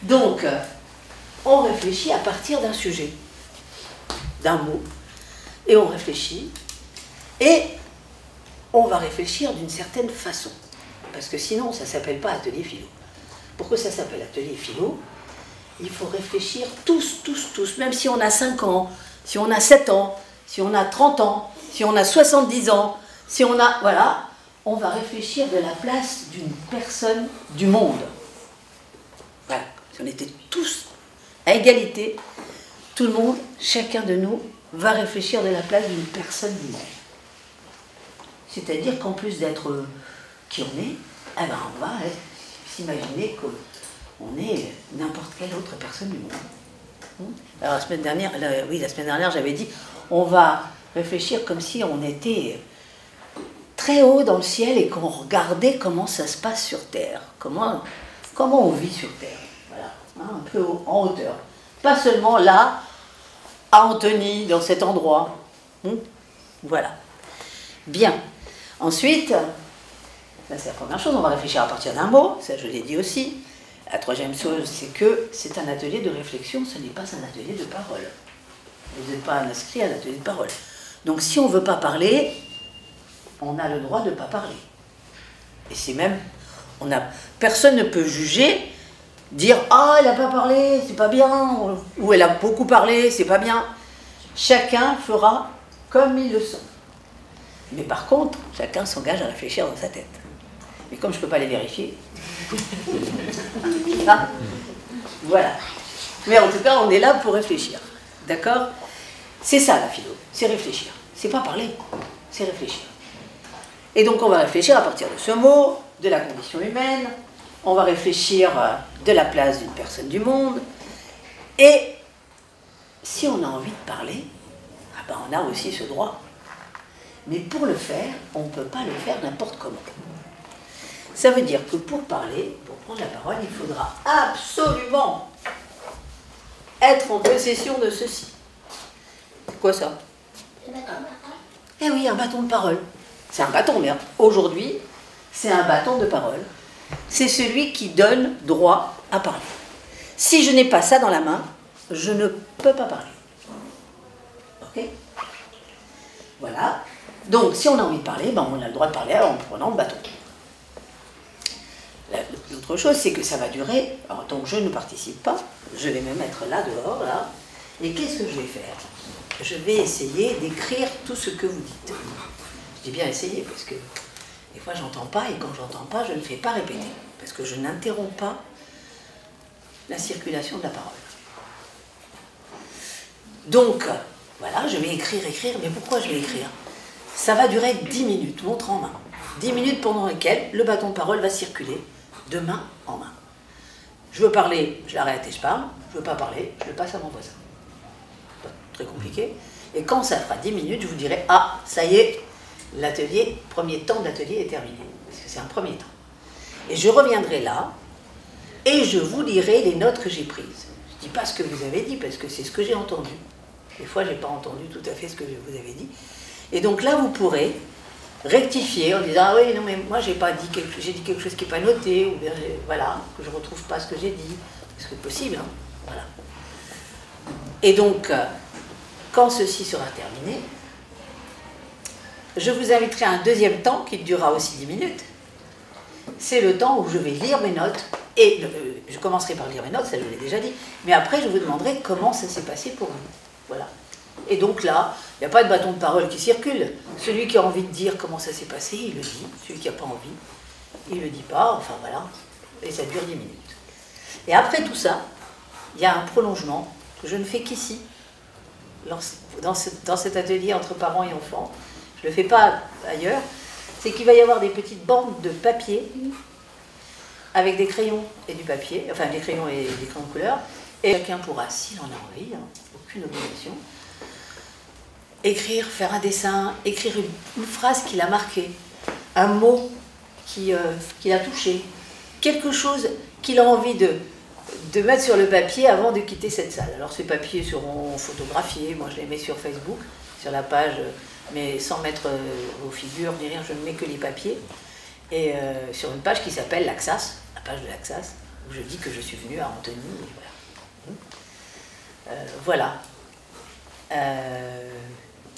Donc, on réfléchit à partir d'un sujet, d'un mot, et on réfléchit, et on va réfléchir d'une certaine façon. Parce que sinon, ça ne s'appelle pas atelier philo. Pourquoi ça s'appelle atelier philo? Il faut réfléchir tous, même si on a 5 ans, si on a 7 ans, si on a 30 ans, si on a 70 ans, si on a... Voilà, on va réfléchir de la place d'une personne du monde. Voilà, si on était tous à égalité, tout le monde, chacun de nous, va réfléchir de la place d'une personne du monde. C'est-à-dire qu'en plus d'être qui on est, eh ben on va s'imaginer qu'on est n'importe quelle autre personne du monde. Alors la semaine dernière, j'avais dit, on va réfléchir comme si on était très haut dans le ciel et qu'on regardait comment ça se passe sur Terre, comment on vit sur Terre, voilà, hein, un peu en hauteur. Pas seulement là, à Antony, dans cet endroit. Voilà. Bien. Ensuite, ça c'est la première chose, on va réfléchir à partir d'un mot, ça je l'ai dit aussi. La troisième chose, c'est que c'est un atelier de réflexion, ce n'est pas un atelier de parole. Vous n'êtes pas inscrit à l'atelier de parole. Donc si on ne veut pas parler, on a le droit de ne pas parler. Et c'est même, personne ne peut juger, dire « Ah, elle n'a pas parlé, c'est pas bien », ou « Elle a beaucoup parlé, c'est pas bien ». Chacun fera comme il le sent. Mais par contre, chacun s'engage à réfléchir dans sa tête. Mais comme je ne peux pas les vérifier, voilà. Mais en tout cas, on est là pour réfléchir. D'accord? C'est ça la philo, c'est réfléchir. C'est pas parler, c'est réfléchir. Et donc on va réfléchir à partir de ce mot, de la condition humaine, on va réfléchir de la place d'une personne du monde, et si on a envie de parler, ah ben on a aussi ce droit. Mais pour le faire, on ne peut pas le faire n'importe comment. Ça veut dire que pour parler, pour prendre la parole, il faudra absolument être en possession de ceci. C'est quoi ça? Eh oui, un bâton de parole. C'est un bâton, mais aujourd'hui, c'est un bâton de parole. C'est celui qui donne droit à parler. Si je n'ai pas ça dans la main, je ne peux pas parler. Ok? Voilà. Donc, si on a envie de parler, ben, on a le droit de parler en prenant le bâton. L'autre chose, c'est que ça va durer. Alors, donc, je ne participe pas. Je vais me mettre là, dehors, là. Et qu'est-ce que je vais faire? Je vais essayer d'écrire tout ce que vous dites. Je dis bien essayer, parce que des fois, j'entends pas, et quand j'entends pas, je ne fais pas répéter. Parce que je n'interromps pas la circulation de la parole. Donc, voilà, je vais écrire, mais pourquoi je vais écrire? Ça va durer 10 minutes, montre en main. 10 minutes pendant lesquelles le bâton de parole va circuler de main en main. Je veux parler, je l'arrête et je parle. Je veux pas parler, je le passe à mon voisin. Pas très compliqué. Et quand ça fera 10 minutes, je vous dirai « Ah, ça y est, l'atelier, premier temps de l'atelier est terminé. » Parce que c'est un premier temps. Et je reviendrai là, et je vous lirai les notes que j'ai prises. Je ne dis pas ce que vous avez dit, parce que c'est ce que j'ai entendu. Des fois, je n'ai pas entendu tout à fait ce que je vous avais dit. Et donc là, vous pourrez rectifier en disant « Ah oui, non, mais moi, j'ai dit quelque chose qui n'est pas noté, ou bien, voilà, que je ne retrouve pas ce que j'ai dit. » C'est possible, hein, voilà. Et donc, quand ceci sera terminé, je vous inviterai à un deuxième temps qui durera aussi 10 minutes. C'est le temps où je vais lire mes notes, et je commencerai par lire mes notes, ça je l'ai déjà dit, mais après je vous demanderai comment ça s'est passé pour vous. Voilà. Et donc là, il n'y a pas de bâton de parole qui circule. Celui qui a envie de dire comment ça s'est passé, il le dit. Celui qui n'a pas envie, il ne le dit pas, enfin voilà. Et ça dure 10 minutes. Et après tout ça, il y a un prolongement que je ne fais qu'ici, dans cet atelier entre parents et enfants. Je ne le fais pas ailleurs. C'est qu'il va y avoir des petites bandes de papier avec des crayons et du papier, enfin des crayons et des crayons de couleur. Et chacun pourra, s'il en a envie, hein, aucune obligation, écrire, faire un dessin, écrire une phrase qu'il a marquée, un mot qu'il a touché, quelque chose qu'il a envie de mettre sur le papier avant de quitter cette salle. Alors ces papiers seront photographiés, moi je les mets sur Facebook, sur la page, mais sans mettre vos figures ni rien, je ne mets que les papiers, et sur une page qui s'appelle l'Axas, la page de l'Axas, où je dis que je suis venue à Antony. Voilà.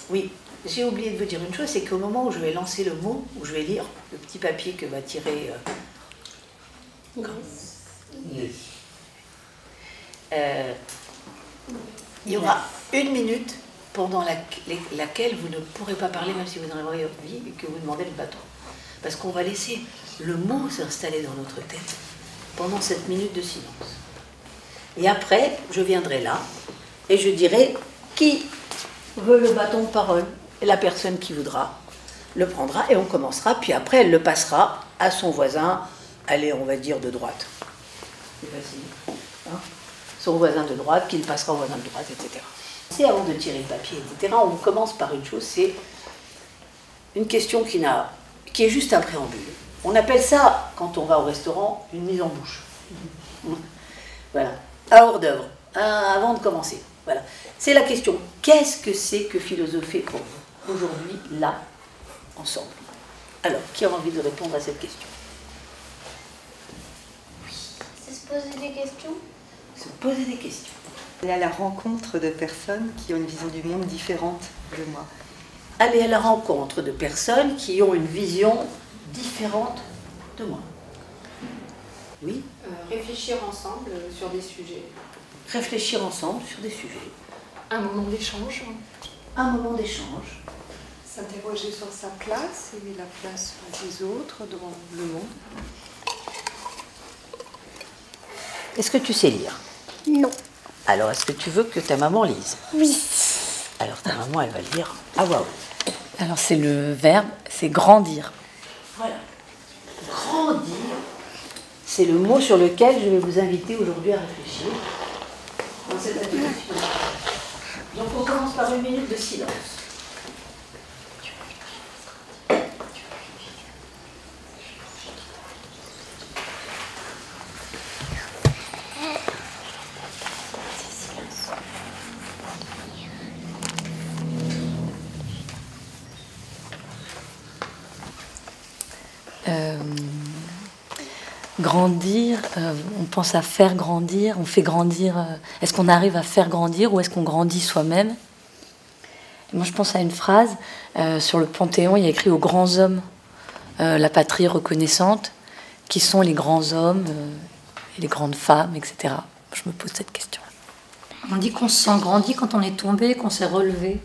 Oui, j'ai oublié de vous dire une chose, c'est qu'au moment où je vais lancer le mot, où je vais lire le petit papier que va tirer... Yes. il y aura 1 minute pendant laquelle vous ne pourrez pas parler, même si vous en avez envie, et que vous demandez le bâton. Parce qu'on va laisser le mot s'installer dans notre tête pendant cette minute de silence. Et après, je viendrai là, et je dirai qui veut le bâton de parole. Et la personne qui voudra le prendra, et on commencera, puis après, elle le passera à son voisin, allez, on va dire de droite. C'est facile. Hein, son voisin de droite, qui le passera au voisin de droite, etc. C'est avant de tirer le papier, etc. On commence par une chose, c'est une question qui est juste un préambule. On appelle ça, quand on va au restaurant, une mise en bouche. Voilà. À hors d'œuvre, avant de commencer. Voilà. C'est la question, qu'est-ce que c'est que philosopher pour vous, aujourd'hui, là, ensemble? Alors, qui a envie de répondre à cette question? C'est se poser des questions. Se poser des questions. Aller à la rencontre de personnes qui ont une vision du monde différente de moi. Aller à la rencontre de personnes qui ont une vision différente de moi. Oui. Réfléchir ensemble sur des sujets. Réfléchir ensemble sur des sujets. Un moment d'échange. Un moment d'échange. S'interroger sur sa place et la place des autres dans le monde. Est-ce que tu sais lire? Non. Alors, est-ce que tu veux que ta maman lise? Oui. Alors, ta maman, elle va lire à voix haute. Alors, c'est le verbe, c'est grandir. Voilà. Grandir, c'est le mot sur lequel je vais vous inviter aujourd'hui à réfléchir dans cette atelier. Donc, on commence par 1 minute de silence. Grandir, on pense à faire grandir, on fait grandir. Est-ce qu'on arrive à faire grandir ou est-ce qu'on grandit soi-même? Moi, je pense à une phrase sur le Panthéon, il y a écrit aux grands hommes, la patrie reconnaissante, qui sont les grands hommes et les grandes femmes, etc. Je me pose cette question. On dit qu'on se sent grandi quand on est tombé, qu'on s'est relevé.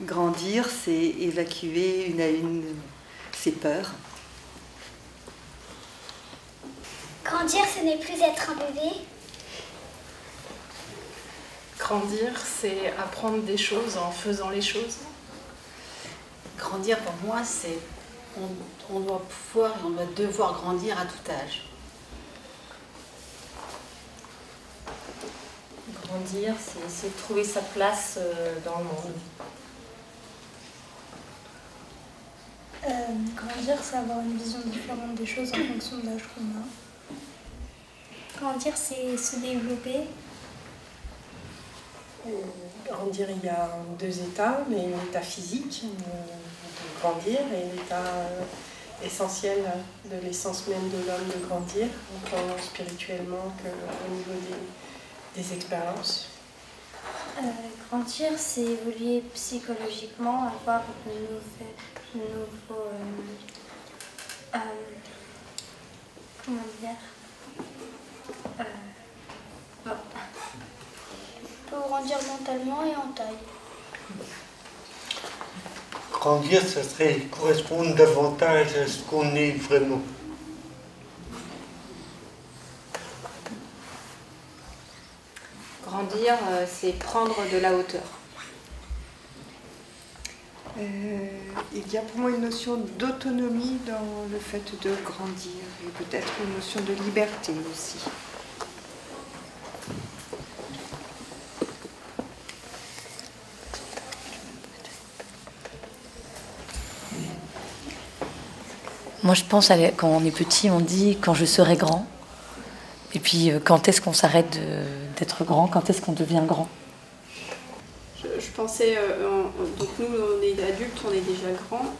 Grandir, c'est évacuer une à une ses peurs. Grandir, ce n'est plus être un bébé. Grandir, c'est apprendre des choses en faisant les choses. Grandir, pour moi, c'est on doit pouvoir et on doit devoir grandir à tout âge. Grandir, c'est trouver sa place dans le monde. Grandir, c'est avoir une vision différente des choses en fonction de l'âge qu'on a. Grandir, c'est se développer. Grandir, il y a 2 états, mais l'état physique de grandir et l'état essentiel de l'essence même de l'homme de grandir, autant spirituellement qu'au niveau des expériences. Grandir, c'est évoluer psychologiquement, avoir de nouveaux comment dire, pour grandir mentalement et en taille. Grandir, ça serait correspondre davantage à ce qu'on est vraiment. Grandir, c'est prendre de la hauteur. Il y a pour moi une notion d'autonomie dans le fait de grandir et peut-être une notion de liberté aussi. Moi, je pense, quand on est petit, on dit « quand je serai grand ». Et puis, quand est-ce qu'on s'arrête d'être grand? Quand est-ce qu'on devient grand? Je pensais, donc nous, on est adultes, on est déjà grands.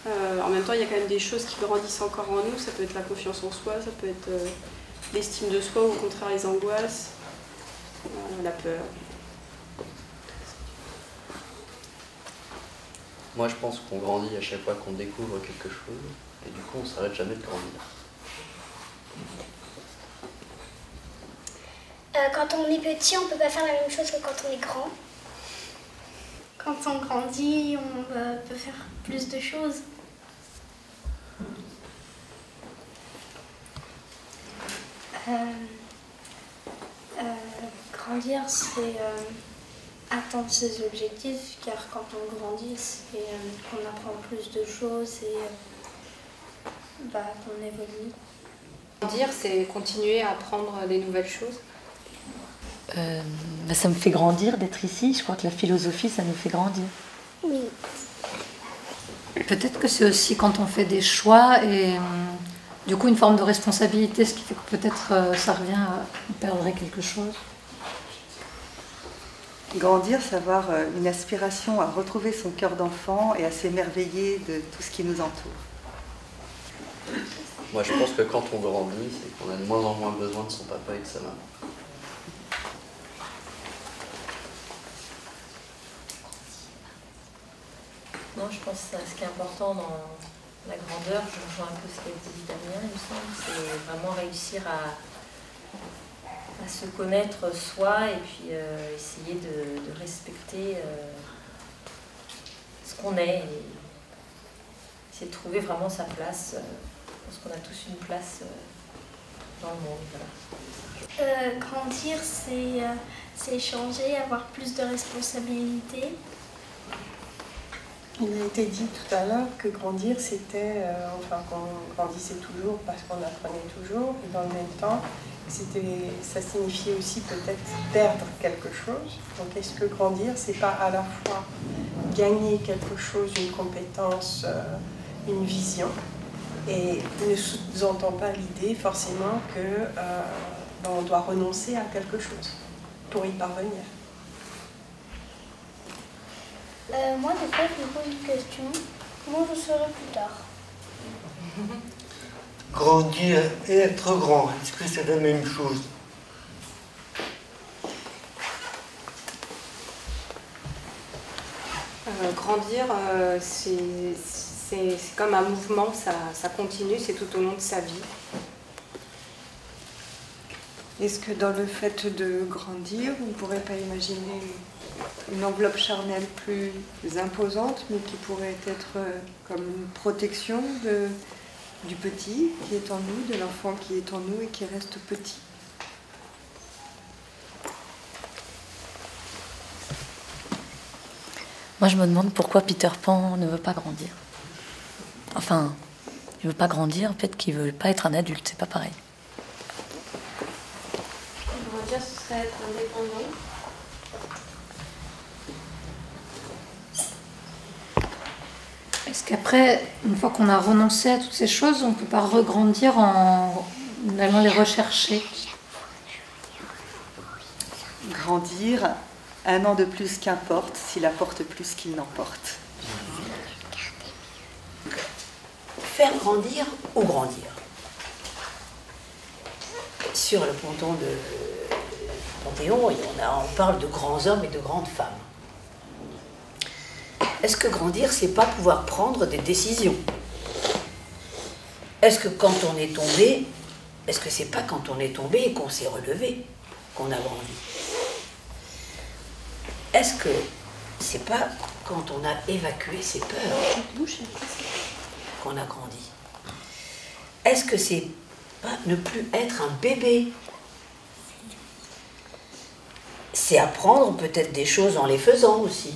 En même temps, il y a quand même des choses qui grandissent encore en nous. Ça peut être la confiance en soi, ça peut être l'estime de soi, ou au contraire les angoisses, la peur. Moi, je pense qu'on grandit à chaque fois qu'on découvre quelque chose, et du coup, on s'arrête jamais de grandir. Quand on est petit, on ne peut pas faire la même chose que quand on est grand. Quand on grandit, on peut faire plus de choses. Grandir, c'est atteindre ses objectifs, car quand on grandit, c'est qu'on apprend plus de choses et qu'on évolue. Grandir, c'est continuer à apprendre des nouvelles choses. Ça me fait grandir d'être ici. Je crois que la philosophie, ça nous fait grandir. Oui. Peut-être que c'est aussi quand on fait des choix et du coup une forme de responsabilité, ce qui fait que peut-être ça revient à perdre quelque chose. Grandir, c'est avoir une aspiration à retrouver son cœur d'enfant et à s'émerveiller de tout ce qui nous entoure. Moi, je pense que quand on grandit, c'est qu'on a de moins en moins besoin de son papa et de sa maman. Non, je pense que ce qui est important dans la grandeur, je rejoins un peu ce qu'a dit Damien, il me semble, c'est vraiment réussir à se connaître soi et puis essayer de respecter ce qu'on est et essayer de trouver vraiment sa place. Je pense qu'on a tous une place dans le monde. Voilà. Grandir, c'est changer, avoir plus de responsabilités. Il a été dit tout à l'heure que grandir, c'était, qu'on grandissait toujours parce qu'on apprenait toujours, et dans le même temps, ça signifiait aussi peut-être perdre quelque chose. Donc est-ce que grandir, c'est pas à la fois gagner quelque chose, une compétence, une vision, et ne sous-entend pas l'idée forcément que on doit renoncer à quelque chose pour y parvenir. Moi, des fois, je me pose une question. Comment je serai plus tard? Grandir et être grand, est-ce que c'est la même chose? Grandir, c'est comme un mouvement, ça continue, c'est tout au long de sa vie. Est-ce que dans le fait de grandir, on ne pourrait pas imaginer une enveloppe charnelle plus imposante, mais qui pourrait être comme une protection du petit qui est en nous, de l'enfant qui est en nous et qui reste petit? Moi, je me demande pourquoi Peter Pan ne veut pas grandir. Enfin, il ne veut pas grandir, peut-être qu'il ne veut pas être un adulte, c'est pas pareil. Grandir, ce serait être indépendant. Est-ce qu'après, une fois qu'on a renoncé à toutes ces choses, on ne peut pas regrandir en allant les rechercher? Grandir, un an de plus qu'importe, s'il apporte plus qu'il n'emporte. Faire grandir ou grandir. Sur le ponton de Panthéon, on parle de grands hommes et de grandes femmes. Est-ce que grandir, c'est pas pouvoir prendre des décisions? Est-ce que quand on est tombé, est-ce que c'est pas quand on est tombé et qu'on s'est relevé qu'on a grandi? Est-ce que c'est pas quand on a évacué ses peurs qu'on a grandi? Est-ce que c'est pas ne plus être un bébé? C'est apprendre peut-être des choses en les faisant aussi.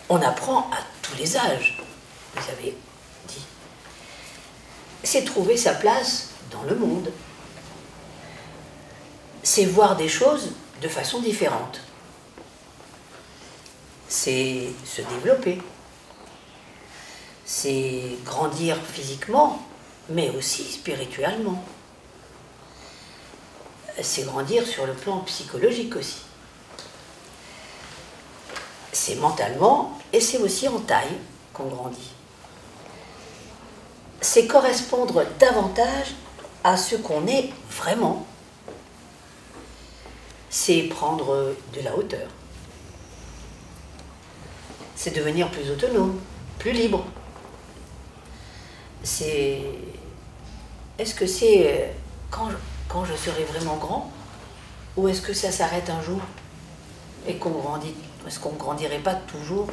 On apprend à tous les âges, vous avez dit. C'est trouver sa place dans le monde. C'est voir des choses de façon différente. C'est se développer. C'est grandir physiquement, mais aussi spirituellement. C'est grandir sur le plan psychologique aussi. C'est mentalement et c'est aussi en taille. qu'on grandit. C'est correspondre davantage à ce qu'on est vraiment. C'est prendre de la hauteur. C'est devenir plus autonome, plus libre. Est-ce que c'est quand je serai vraiment grand, ou est-ce que ça s'arrête un jour et qu'on grandit? Est-ce qu'on ne grandirait pas toujours?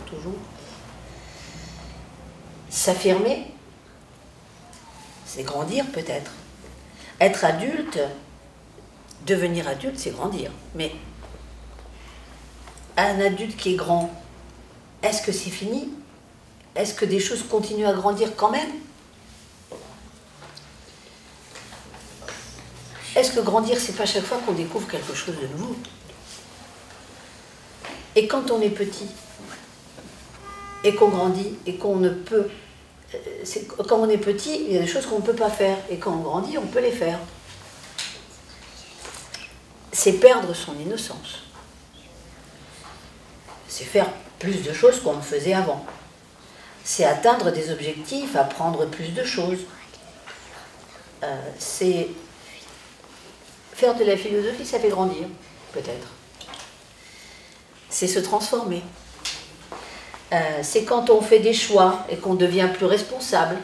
S'affirmer, c'est grandir peut-être. Être adulte, devenir adulte, c'est grandir. Mais un adulte qui est grand, est-ce que c'est fini? Est-ce que des choses continuent à grandir quand même? Est-ce que grandir, c'est pas chaque fois qu'on découvre quelque chose de nouveau? Et quand on est petit, et qu'on grandit, et qu'on ne peut... Quand on est petit, il y a des choses qu'on ne peut pas faire. Et quand on grandit, on peut les faire. C'est perdre son innocence. C'est faire plus de choses qu'on ne faisait avant. C'est atteindre des objectifs, apprendre plus de choses. C'est faire de la philosophie, ça fait grandir, peut-être. C'est se transformer. C'est quand on fait des choix et qu'on devient plus responsable.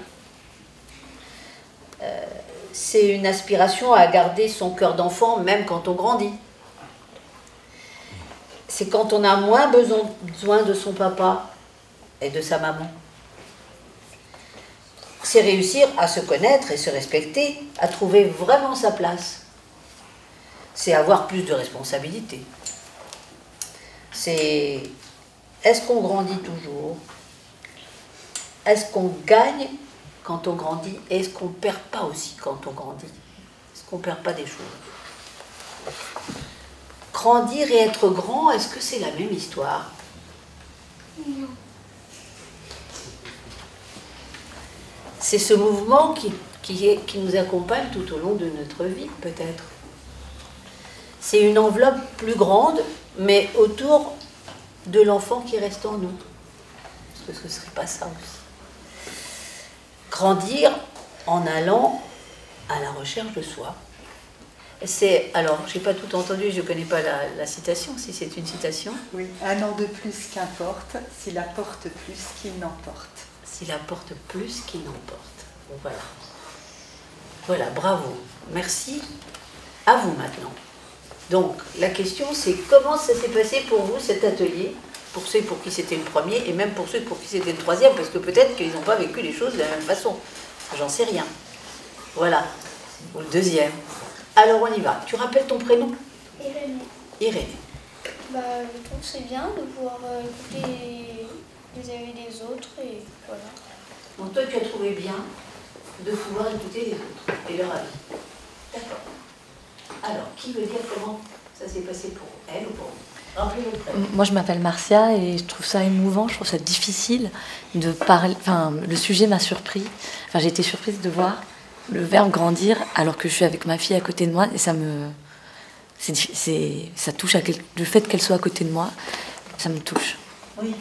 C'est une aspiration à garder son cœur d'enfant même quand on grandit. C'est quand on a moins besoin de son papa et de sa maman. C'est réussir à se connaître et se respecter, à trouver vraiment sa place. C'est avoir plus de responsabilités. C'est... Est-ce qu'on grandit toujours? Est-ce qu'on gagne quand on grandit? Et est-ce qu'on ne perd pas aussi quand on grandit? Est-ce qu'on ne perd pas des choses? Grandir et être grand, est-ce que c'est la même histoire? Non. C'est ce mouvement qui nous accompagne tout au long de notre vie, peut-être. C'est une enveloppe plus grande, mais autour de l'enfant qui reste en nous. Est-ce que ce ne serait pas ça aussi? Grandir en allant à la recherche de soi. Alors, je n'ai pas tout entendu, je ne connais pas la citation, si c'est une citation. Oui, un an de plus qu'importe, s'il apporte plus qu'il n'emporte. S'il apporte plus qu'il n'emporte. Voilà. Voilà, bravo. Merci. À vous maintenant. Donc, la question, c'est comment ça s'est passé pour vous, cet atelier, pour ceux pour qui c'était le premier, et même pour ceux pour qui c'était le troisième, parce que peut-être qu'ils n'ont pas vécu les choses de la même façon. J'en sais rien. Voilà. Ou le deuxième. Alors, on y va. Tu rappelles ton prénom? Irénée. Irénée. Je trouve que c'est bien de pouvoir écouter les avis des autres, et voilà. Donc, toi, tu as trouvé bien de pouvoir écouter les autres et leur avis. D'accord. Alors, qui veut dire comment ça s'est passé pour elle ou pour vous? Rappelez-le le prénom. Moi, je m'appelle Marcia et je trouve ça émouvant, je trouve ça difficile de parler. Enfin, le sujet m'a surpris. Enfin, j'ai été surprise de voir le verbe grandir alors que je suis avec ma fille à côté de moi et ça me... ça touche le fait qu'elle soit à côté de moi, ça me touche. Oui.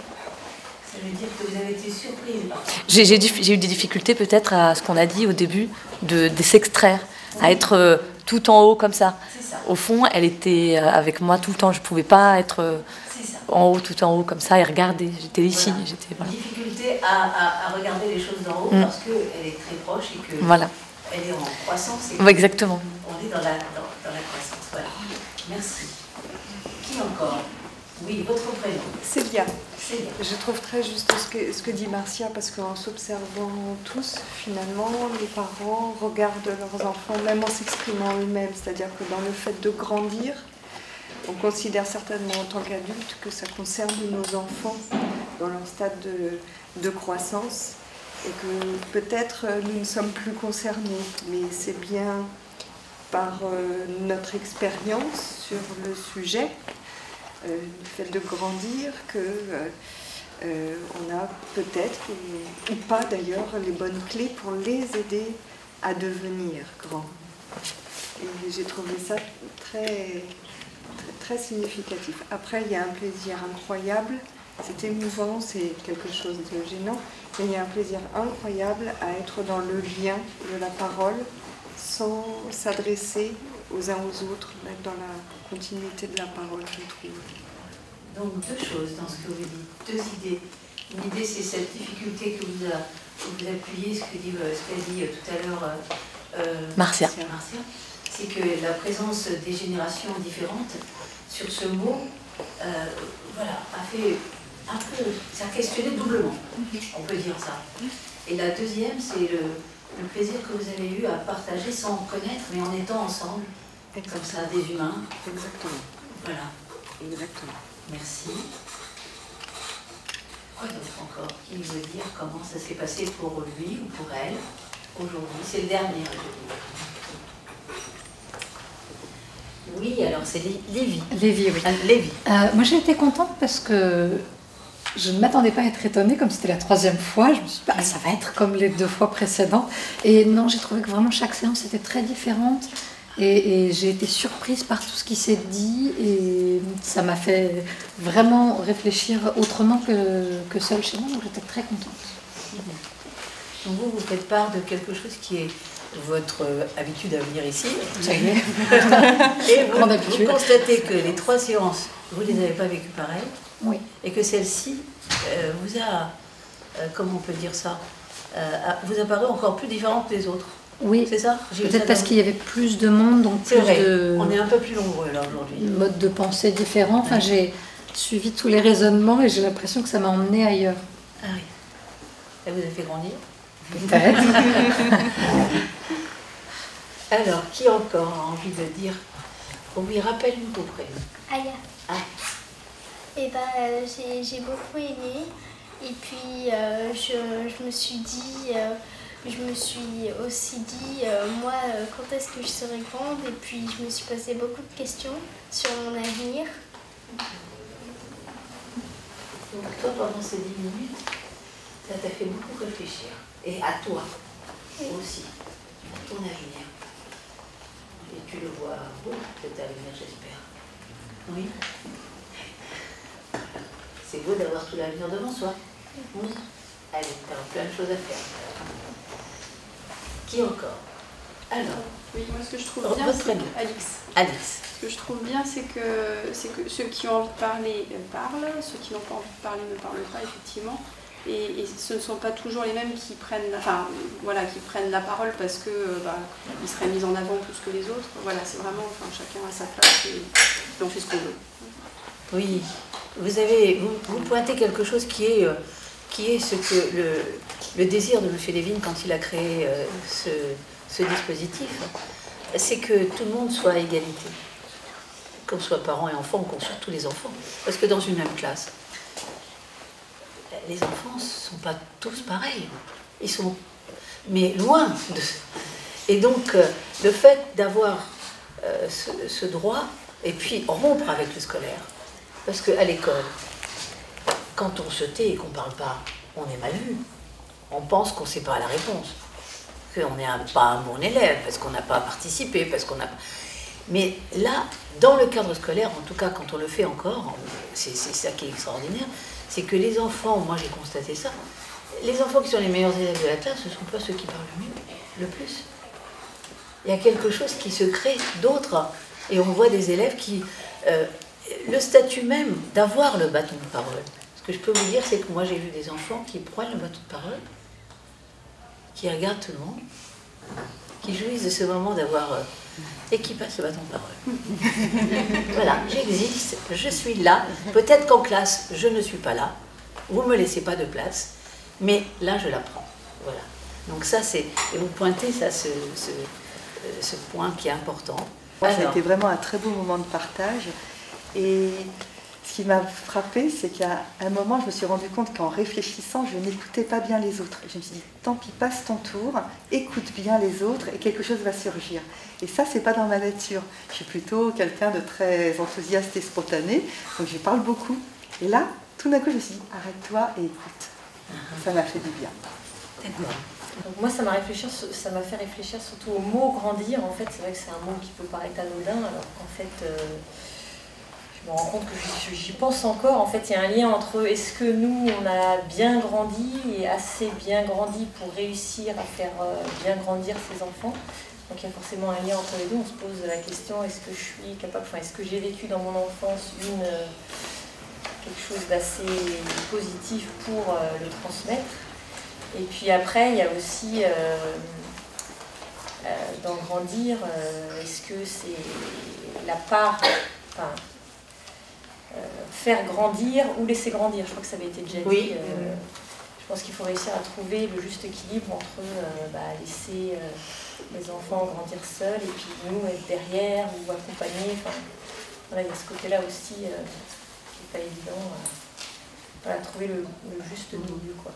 Ça veut dire que vous avez été surprise. J'ai eu des difficultés peut-être à ce qu'on a dit au début, de s'extraire, à être tout en haut comme ça. Au fond, elle était avec moi tout le temps. Je ne pouvais pas être en haut, tout en haut comme ça et regarder. J'étais ici. Voilà. Voilà. Difficulté à regarder les choses d'en haut parce qu'elle est très proche et que elle est en croissance. Et exactement. On est dans la croissance. Voilà. Merci. Qui encore? Oui, votre prénom. Célia. Je trouve très juste ce que dit Marcia, parce qu'en s'observant tous, finalement, les parents regardent leurs enfants, même en s'exprimant eux-mêmes. C'est-à-dire que dans le fait de grandir, on considère certainement en tant qu'adulte que ça concerne nos enfants dans leur stade de croissance, et que peut-être nous ne sommes plus concernés, mais c'est bien par notre expérience sur le sujet, le fait de grandir, que on a peut-être, ou pas d'ailleurs, les bonnes clés pour les aider à devenir grands. Et j'ai trouvé ça très, très, très significatif. Après, il y a un plaisir incroyable c'est émouvant, c'est quelque chose de gênant, mais il y a un plaisir incroyable à être dans le lien de la parole sans s'adresser aux uns aux autres, être dans la continuité de la parole, je trouve. Donc deux choses dans ce que vous dites, deux idées. Une idée, c'est cette difficulté que vous appuyez, ce qu'a dit tout à l'heure Marcia. C'est que la présence des générations différentes sur ce mot, voilà, a fait un peu, ça a questionné doublement, on peut dire ça. Et la deuxième, c'est le plaisir que vous avez eu à partager sans connaître, mais en étant ensemble, comme ça, des humains. Exactement. Voilà. Exactement. Merci. Quoi d'autre encore? Qui veut dire comment ça s'est passé pour lui ou pour elle aujourd'hui? C'est le dernier. Oui, alors c'est Lévi. Lévi, oui. Lévi. Moi j'ai été contente parce que je ne m'attendais pas à être étonnée, comme c'était la 3e fois. Je me suis dit, ça va être comme les 2 fois précédentes. Et non, j'ai trouvé que vraiment chaque séance était très différente. Et j'ai été surprise par tout ce qui s'est dit. Et ça m'a fait vraiment réfléchir autrement que seule chez moi. Donc j'étais très contente. Donc vous faites part de quelque chose qui est votre habitude à venir ici. Ça y est. Et vous constatez que les 3 séances, vous ne les avez pas vécues pareil. Oui. Et que celle-ci vous a, comment on peut dire ça, vous a paru encore plus différente que les autres. Oui, c'est ça. Peut-être parce qu'il y avait plus de monde, donc plus de... On est un peu plus nombreux là aujourd'hui. Mode de pensée différent. Enfin, j'ai suivi tous les raisonnements et j'ai l'impression que ça m'a emmenée ailleurs. Ah oui. Et vous avez fait grandir? Peut-être. Alors, qui encore a envie de dire? Oui, rappelle-nous vos prénoms. Aya. Ah. Et ben, j'ai beaucoup aimé. Et puis, je me suis dit, je me suis aussi dit, moi, quand est-ce que je serai grande? Et puis, je me suis posé beaucoup de questions sur mon avenir. Donc, toi, pendant ces 10 minutes, ça t'a fait beaucoup réfléchir. Et à toi aussi, à ton avenir. Et tu le vois beau, cet avenir, j'espère. Oui. C'est beau d'avoir tout l'avenir devant soi. Oui. Allez, tu as plein de choses à faire. Qui encore? Alors. Oui, moi ce que je trouve bien, c'est Alix. Ce que je trouve bien, c'est que ceux qui ont envie de parler parlent, ceux qui n'ont pas envie de parler ne parlent pas, effectivement. Et ce ne sont pas toujours les mêmes qui prennent, qui prennent la parole parce que ils seraient mis en avant plus que les autres. Voilà, c'est vraiment, chacun a sa place et on fait ce qu'on veut. Oui, vous pointez quelque chose qui est ce que le désir de M. Lévin quand il a créé ce dispositif, c'est que tout le monde soit à égalité, qu'on soit parents et enfants, qu'on soit tous les enfants, parce que dans une même classe, les enfants ne sont pas tous pareils. Ils sont, mais loin de... Et donc, le fait d'avoir ce droit, et puis rompre avec le scolaire, parce qu'à l'école, quand on se tait et qu'on ne parle pas, on est mal vu. On pense qu'on ne sait pas la réponse, qu'on n'est pas un bon élève, parce qu'on n'a pas participé, parce qu'on n'a pas... Mais là, dans le cadre scolaire, en tout cas quand on le fait encore, c'est ça qui est extraordinaire, c'est que les enfants, moi j'ai constaté ça, les enfants qui sont les meilleurs élèves de la classe, ce ne sont pas ceux qui parlent le mieux, le plus. Il y a quelque chose qui se crée d'autre, et on voit des élèves qui... le statut même d'avoir le bâton de parole. Ce que je peux vous dire, c'est que moi j'ai vu des enfants qui prennent le bâton de parole, qui regardent tout le monde, qui jouissent de ce moment d'avoir... et qui passent le bâton de parole. Voilà, j'existe, je suis là. Peut-être qu'en classe, je ne suis pas là. Vous ne me laissez pas de place. Mais là, je la prends. Voilà. Donc ça, c'est... Et vous pointez ça, ce point qui est important. Moi, ça a été vraiment un très beau moment de partage. Et ce qui m'a frappée, c'est qu'à un moment, je me suis rendu compte qu'en réfléchissant, je n'écoutais pas bien les autres. Et je me suis dit, tant pis, passe ton tour, écoute bien les autres et quelque chose va surgir. Et ça, c'est pas dans ma nature. Je suis plutôt quelqu'un de très enthousiaste et spontané, donc je parle beaucoup. Et là, tout d'un coup, je me suis dit, arrête-toi et écoute. Ça m'a fait du bien. D'accord. Donc moi, ça m'a fait réfléchir surtout au mot grandir. En fait, c'est vrai que c'est un mot qui peut paraître anodin, alors qu'en fait, je je me rends compte que j'y pense encore. En fait, il y a un lien entre est-ce que nous, on a bien grandi et assez bien grandi pour réussir à faire bien grandir ses enfants. Donc il y a forcément un lien entre les deux. On se pose la question, est-ce que je suis capable, enfin, est-ce que j'ai vécu dans mon enfance quelque chose d'assez positif pour le transmettre. Et puis après, il y a aussi dans grandir, est-ce que c'est la part, enfin, faire grandir ou laisser grandir, je crois que ça avait été déjà dit. Oui. Je pense qu'il faut réussir à trouver le juste équilibre entre laisser les enfants grandir seuls et puis nous être derrière ou accompagner. Enfin, voilà, il y a ce côté-là aussi qui n'est pas évident. Voilà, trouver le juste milieu, quoi.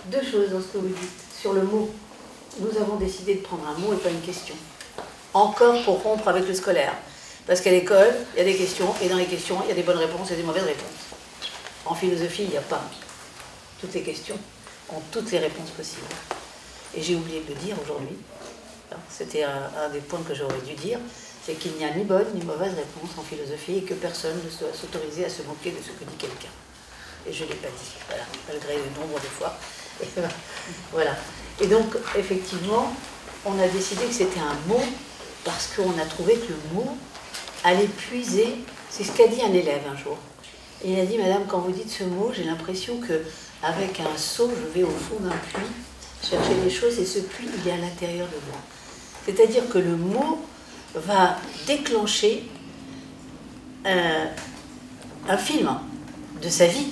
Deux choses dans ce que vous dites. Sur le mot, nous avons décidé de prendre un mot et pas une question. Encore pour rompre avec le scolaire. Parce qu'à l'école, il y a des questions, et dans les questions, il y a des bonnes réponses et des mauvaises réponses. En philosophie, il n'y a pas. Toutes les questions ont toutes les réponses possibles. Et j'ai oublié de le dire aujourd'hui. C'était un des points que j'aurais dû dire, c'est qu'il n'y a ni bonne ni mauvaise réponse en philosophie et que personne ne doit s'autoriser à se moquer de ce que dit quelqu'un. Et je ne l'ai pas dit, voilà, malgré le nombre de fois. Et voilà. Et donc, effectivement, on a décidé que c'était un mot parce qu'on a trouvé que le mot allait puiser, c'est ce qu'a dit un élève un jour. Et il a dit, madame, quand vous dites ce mot, j'ai l'impression qu'avec un seau, je vais au fond d'un puits chercher des choses et ce puits, il est à l'intérieur de moi. C'est-à-dire que le mot va déclencher un film de sa vie,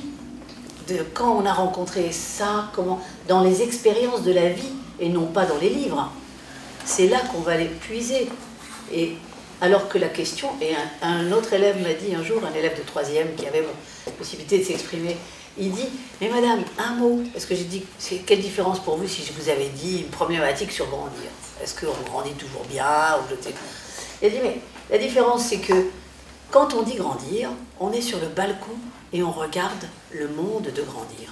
de quand on a rencontré ça, comment, dans les expériences de la vie et non pas dans les livres. C'est là qu'on va les puiser. Et alors que la question, et un autre élève m'a dit un jour, un élève de 3e qui avait la possibilité de s'exprimer, il dit, mais madame, un mot, parce que j'ai dit, quelle différence pour vous si je vous avais dit une problématique sur grandir? Est-ce qu'on grandit toujours bien ou je sais. Il a dit, mais la différence c'est que quand on dit grandir, on est sur le balcon et on regarde le monde de grandir.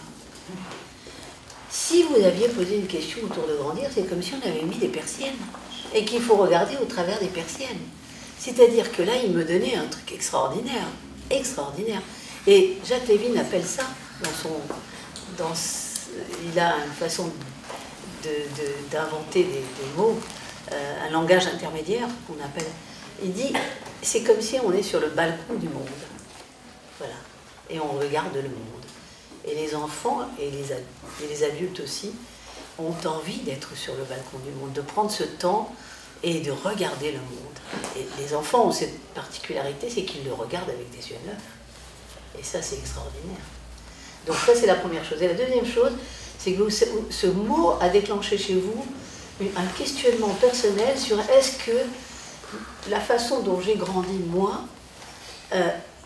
Si vous aviez posé une question autour de grandir, c'est comme si on avait mis des persiennes et qu'il faut regarder au travers des persiennes. C'est-à-dire que là, il me donnait un truc extraordinaire, extraordinaire. Et Jacques Lévin appelle ça, il a une façon d'inventer des mots, un langage intermédiaire qu'on appelle. Il dit, c'est comme si on est sur le balcon du monde. Voilà. Et on regarde le monde. Et les enfants et les adultes aussi ont envie d'être sur le balcon du monde, de prendre ce temps et de regarder le monde. Et les enfants ont cette particularité, c'est qu'ils le regardent avec des yeux neufs. Et ça, c'est extraordinaire. Donc ça, c'est la première chose. Et la deuxième chose, c'est que ce mot a déclenché chez vous un questionnement personnel sur est-ce que la façon dont j'ai grandi, moi,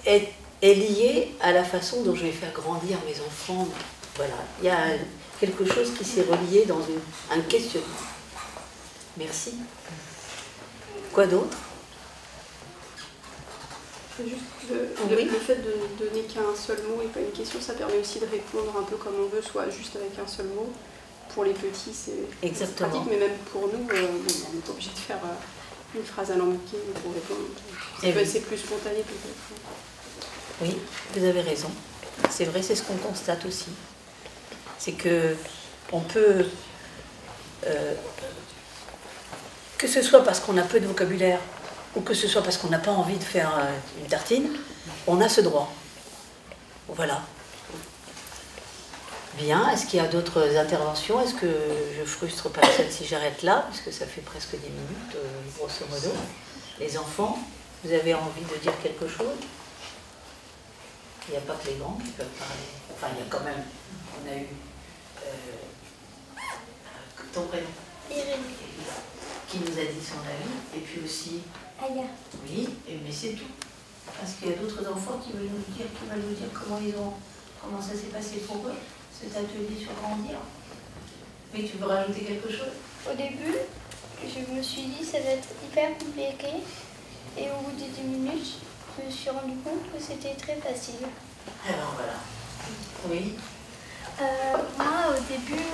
est liée à la façon dont je vais faire grandir mes enfants. Voilà, il y a quelque chose qui s'est relié dans un questionnement. Merci. Quoi d'autre? Juste le fait de donner qu'un seul mot et pas une question, ça permet aussi de répondre un peu comme on veut, soit juste avec un seul mot. Pour les petits, c'est pratique, mais même pour nous, on n'est pas obligé de faire une phrase alambiquée pour répondre. C'est plus spontané peut-être. Oui, vous avez raison. C'est vrai, c'est ce qu'on constate aussi. C'est que on peut, que ce soit parce qu'on a peu de vocabulaire ou que ce soit parce qu'on n'a pas envie de faire une tartine, on a ce droit. Voilà. Bien, est-ce qu'il y a d'autres interventions? Est-ce que je frustre personne si j'arrête là, puisque ça fait presque 10 minutes, grosso modo. Les enfants, vous avez envie de dire quelque chose? Il n'y a pas que les grands qui peuvent parler. Enfin, il y a quand même, on a eu ton prénom, Irène, qui nous a dit son avis, et puis aussi Aya. Oui, mais c'est tout. Parce qu'il y a d'autres enfants qui veulent nous dire comment ça s'est passé pour eux, cet atelier sur grandir. Mais tu veux rajouter quelque chose? Au début, je me suis dit ça va être hyper compliqué. Et au bout de 10 minutes, je me suis rendu compte que c'était très facile. Alors voilà. Oui. Moi, au début,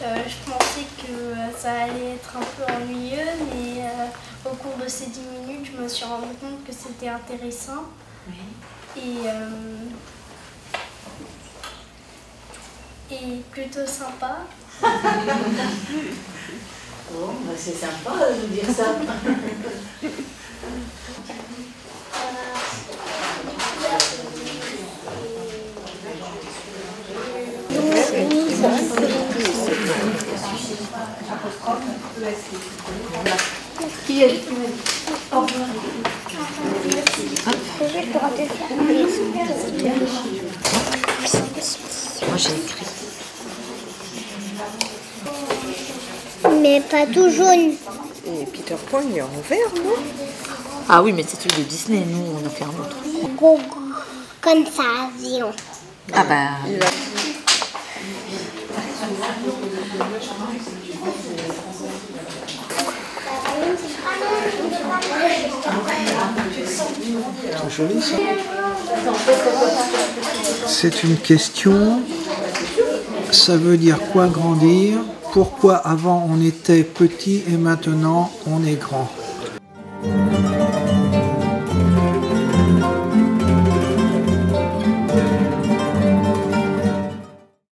je pensais que ça allait être un peu ennuyeux, mais au cours de ces 10 minutes, je me suis rendu compte que c'était intéressant Et plutôt sympa. Bon, bah c'est sympa de nous dire ça. Qui est au revoir. Moi j'ai écrit. Mais pas tout jaune. Et Peter Pan, il est en vert, non? Ah oui, mais c'est celui de Disney, nous on a fait un autre. Comme ça, disons. Ah bah... C'est joli ça. C'est une question. Ça veut dire quoi grandir? Pourquoi avant on était petit et maintenant on est grand?